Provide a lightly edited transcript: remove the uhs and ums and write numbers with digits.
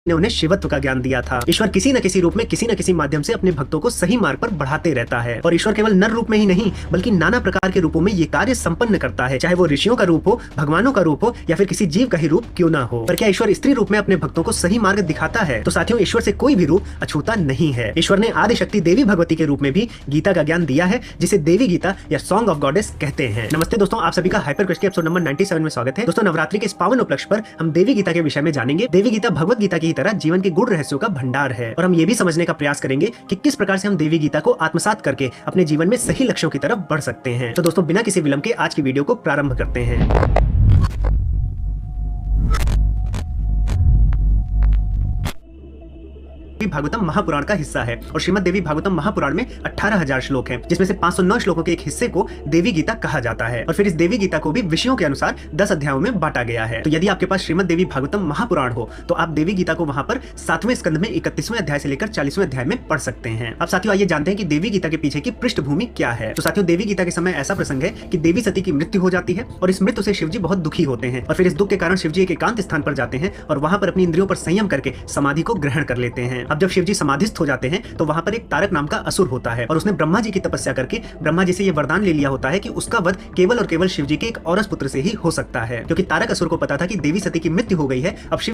ने उन्हें शिवत्व का ज्ञान दिया था। ईश्वर किसी न किसी रूप में किसी न किसी माध्यम से अपने भक्तों को सही मार्ग पर बढ़ाते रहता है और ईश्वर केवल नर रूप में ही नहीं बल्कि नाना प्रकार के रूपों में ये कार्य संपन्न करता है, चाहे वो ऋषियों का रूप हो, भगवानों का रूप हो या फिर किसी जीव का ही रूप क्यों ना हो। पर क्या ईश्वर स्त्री रूप में अपने भक्तों को सही मार्ग दिखाता है? तो साथियों, ईश्वर से कोई भी रूप अछूता नहीं है। ईश्वर ने आदि शक्ति देवी भगवती के रूप में भी गीता का ज्ञान दिया है, जिसे देवी गीता या सॉन्ग ऑफ गॉडेस कहते हैं। नमस्ते दोस्तों, आप सभी का हाइपर क्वेस्ट के एपिसोड नंबर 97 में स्वागत है। दोस्तों, नवरात्रि के इस पावन उपलक्ष्य पर हम देवी गीता के विषय में जानेंगे। देवी गीता भगवत गीता की तरह जीवन के गुण रहस्यों का भंडार है और हम ये भी समझने का प्रयास करेंगे कि किस प्रकार से हम देवी गीता को आत्मसात करके अपने जीवन में सही लक्ष्यों की तरफ बढ़ सकते हैं। तो दोस्तों, बिना किसी विलंब के आज की वीडियो को प्रारंभ करते हैं। भागवतम महापुराण का हिस्सा है और श्रीमद् देवी भागवतम महापुराण में 18,000 श्लोक हैं, जिसमें से 509 श्लोकों के एक हिस्से को देवी गीता कहा जाता है और फिर इस देवी गीता को भी विषयों के अनुसार 10 अध्यायों में बांटा गया है। तो यदि आपके पास श्रीमद् देवी भागवतम महापुराण हो तो आप देवी गीता को वहां पर 7वें स्कंद में 31वें अध्याय से लेकर 40वें अध्याय में पढ़ सकते हैं। अब साथियों, आइए जानते हैं कि देवी गीता के पीछे की पृष्ठभूमि क्या है। तो साथियों, देवी गीता के समय ऐसा प्रसंग है कि देवी सती की मृत्यु हो जाती है और इस मृत्यु से शिवजी बहुत दुखी होते हैं और फिर इस दुख के कारण शिवजी एक एकांत स्थान पर जाते हैं और वहां पर अपनी इंद्रियों पर संयम करके समाधि को ग्रहण कर लेते हैं। अब जब शिवजी समाधि हो जाते हैं तो वहां पर एक तारक नाम का असुर होता है और उसने ब्रह्मा जी की तपस्या करके ब्रह्मा जी से ये वरदान ले लिया होता है कि उसका वध केवल और केवल शिव जी के एक औरस पुत्र से ही हो सकता है, क्योंकि तारक असुर को पता था कि देवी सती की मृत्यु हो गई है। अब शिव